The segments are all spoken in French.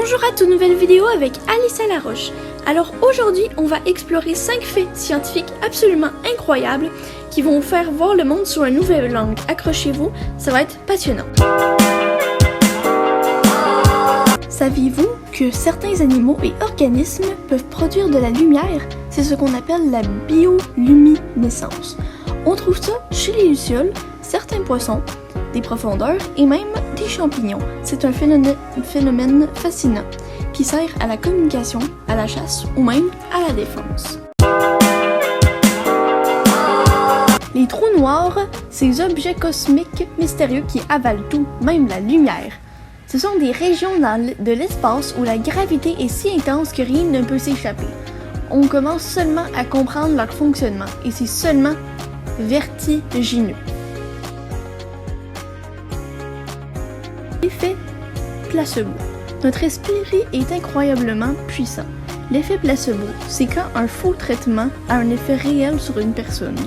Bonjour à toute nouvelle vidéo avec Alyssa Laroche. Alors aujourd'hui, on va explorer 5 faits scientifiques absolument incroyables qui vont vous faire voir le monde sous un nouvel angle. Accrochez-vous, ça va être passionnant. Saviez-vous que certains animaux et organismes peuvent produire de la lumière? C'est ce qu'on appelle la bioluminescence. On trouve ça chez les lucioles, certains poissons, des profondeurs et même des champignons. C'est un phénomène fascinant qui sert à la communication, à la chasse ou même à la défense. Les trous noirs, ces objets cosmiques mystérieux qui avalent tout, même la lumière. Ce sont des régions de l'espace où la gravité est si intense que rien ne peut s'échapper. On commence seulement à comprendre leur fonctionnement et c'est seulement vertigineux. L'effet placebo. Notre esprit est incroyablement puissant. L'effet placebo, c'est quand un faux traitement a un effet réel sur une personne,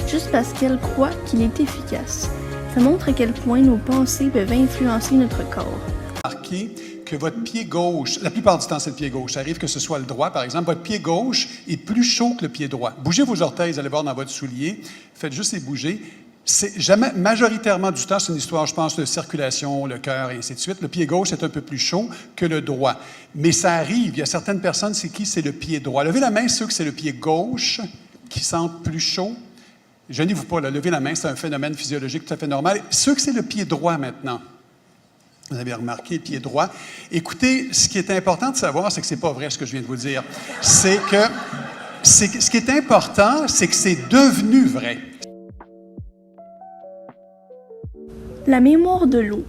juste parce qu'elle croit qu'il est efficace. Ça montre à quel point nos pensées peuvent influencer notre corps. Remarquez que votre pied gauche, la plupart du temps c'est le pied gauche, ça arrive que ce soit le droit par exemple, votre pied gauche est plus chaud que le pied droit. Bougez vos orteils, vous allez voir dans votre soulier, faites juste les bouger. C'est jamais, majoritairement du temps, c'est une histoire, je pense, de circulation, le cœur et ainsi de suite. Le pied gauche est un peu plus chaud que le droit. Mais ça arrive, il y a certaines personnes, c'est qui? C'est le pied droit. Levez la main, ceux que c'est le pied gauche qui sentent plus chaud. Gênez-vous pas, là, levez la main, c'est un phénomène physiologique tout à fait normal. Ceux que c'est le pied droit maintenant. Vous avez remarqué le pied droit. Écoutez, ce qui est important de savoir, c'est que c'est pas vrai ce que je viens de vous dire. Ce qui est important, c'est que c'est devenu vrai. La mémoire de l'eau.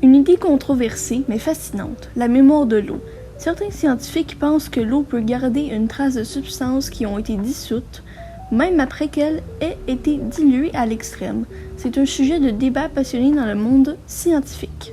Une idée controversée, mais fascinante. La mémoire de l'eau. Certains scientifiques pensent que l'eau peut garder une trace de substances qui ont été dissoutes, même après qu'elle ait été diluée à l'extrême. C'est un sujet de débat passionné dans le monde scientifique.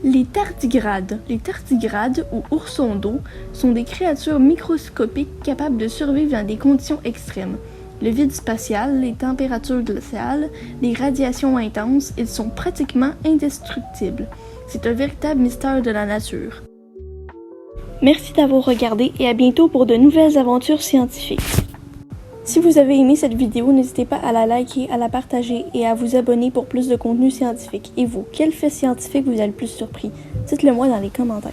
Les tardigrades. Les tardigrades, ou oursons d'eau, sont des créatures microscopiques capables de survivre dans des conditions extrêmes. Le vide spatial, les températures glaciales, les radiations intenses, ils sont pratiquement indestructibles. C'est un véritable mystère de la nature. Merci d'avoir regardé et à bientôt pour de nouvelles aventures scientifiques. Si vous avez aimé cette vidéo, n'hésitez pas à la liker, à la partager et à vous abonner pour plus de contenu scientifique. Et vous, quel fait scientifique vous a le plus surpris? Dites-le moi dans les commentaires.